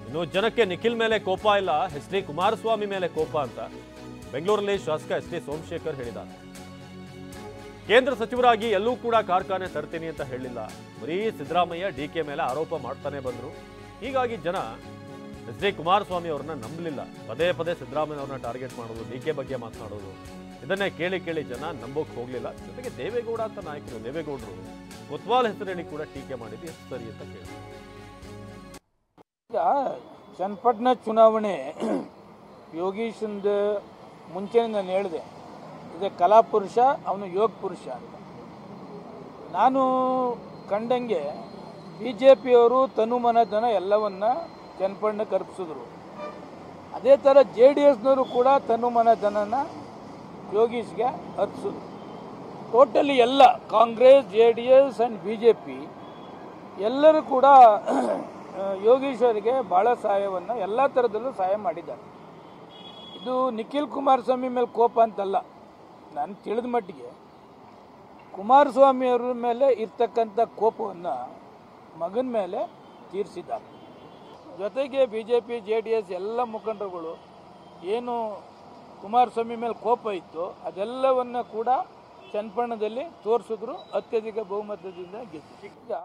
ಇನ್ನು ಜನಕ್ಕೆ ನಿಖಿಲ್ ಮೇಲೆ ಕೋಪ ಇಲ್ಲ, ಎಚ್ ಡಿ ಕುಮಾರಸ್ವಾಮಿ ಮೇಲೆ ಕೋಪ ಅಂತ ಬೆಂಗಳೂರಲ್ಲಿ ಶಾಸಕ ಎಸ್ ಟಿ ಸೋಮಶೇಖರ್ ಹೇಳಿದ್ದಾರೆ. ಕೇಂದ್ರ ಸಚಿವರಾಗಿ ಎಲ್ಲೂ ಕೂಡ ಕಾರ್ಖಾನೆ ತರ್ತೀನಿ ಅಂತ ಹೇಳಿಲ್ಲ, ಬರೀ ಸಿದ್ದರಾಮಯ್ಯ ಡಿಕೆ ಮೇಲೆ ಆರೋಪ ಮಾಡ್ತಾನೆ ಬಂದ್ರು. ಹೀಗಾಗಿ ಜನ ಎಸ್ ಡಿ ಕುಮಾರಸ್ವಾಮಿ ಅವ್ರನ್ನ ನಂಬಲಿಲ್ಲ. ಪದೇ ಪದೇ ಸಿದ್ದರಾಮಯ್ಯ ಅವ್ರನ್ನ ಟಾರ್ಗೆಟ್ ಮಾಡೋದು, ಡಿಕೆ ಬಗ್ಗೆ ಮಾತನಾಡೋದು, ಇದನ್ನೇ ಕೇಳಿ ಕೇಳಿ ಜನ ನಂಬೋಕ್ ಹೋಗ್ಲಿಲ್ಲ. ಜೊತೆಗೆ ದೇವೇಗೌಡ ಅಂತ ನಾಯಕರು, ದೇವೇಗೌಡರು ಕೊತ್ವಾಲ್ ಹೆಸರೇಳಿ ಕೂಡ ಟೀಕೆ ಮಾಡಿದ್ದು ಎಷ್ಟು ಸರಿ ಅಂತ ಕೇಳಿದ್ರು. ಈಗ ಚನ್ನಪಟ್ಟಣ ಚುನಾವಣೆ ಯೋಗೀಶಂದ ಮುಂಚೆ ನಾನು ಹೇಳಿದೆ, ಇದು ಕಲಾಪುರುಷ, ಅವನು ಯೋಗ ಪುರುಷ ಅಂತ. ನಾನು ಕಂಡಂಗೆ ಬಿ ಜೆ ಪಿಯವರು ತನುಮನ ಧನ ಎಲ್ಲವನ್ನ ಚನ್ನಪಟ್ಟಣಕ್ಕೆ ಅರ್ಪಿಸಿದ್ರು. ಅದೇ ಥರ ಜೆ ಡಿ ಎಸ್ನವರು ಕೂಡ ತನುಮನ ಧನನ ಯೋಗೀಶ್ಗೆ ಅರ್ಪಿಸಿದ್ರು. ಟೋಟಲಿ ಎಲ್ಲ Congress, J D S and B J P ಎಲ್ಲರೂ ಕೂಡ ಯೋಗೀಶ್ವರಿಗೆ ಭಾಳ ಸಹಾಯವನ್ನು ಎಲ್ಲ ಥರದಲ್ಲೂ ಸಹಾಯ ಮಾಡಿದ್ದಾರೆ. ಇದು ನಿಖಿಲ್ ಕುಮಾರಸ್ವಾಮಿ ಮೇಲೆ ಕೋಪ ಅಂತಲ್ಲ, ನಾನು ತಿಳಿದ ಮಟ್ಟಿಗೆ ಕುಮಾರಸ್ವಾಮಿ ಅವ್ರ ಮೇಲೆ ಇರ್ತಕ್ಕಂಥ ಕೋಪವನ್ನು ಮಗನ ಮೇಲೆ ತೀರಿಸಿದ್ದಾರೆ. ಜೊತೆಗೆ B J P, J D S ಎಲ್ಲ ಮುಖಂಡರುಗಳು ಏನು ಕುಮಾರಸ್ವಾಮಿ ಮೇಲೆ ಕೋಪ ಇತ್ತು ಅದೆಲ್ಲವನ್ನು ಕೂಡ ಚನ್ನಪಟ್ಟಣದಲ್ಲಿ ತೋರಿಸಿದ್ರು, ಅತ್ಯಧಿಕ ಬಹುಮತದಿಂದ ಗೆದ್ದು.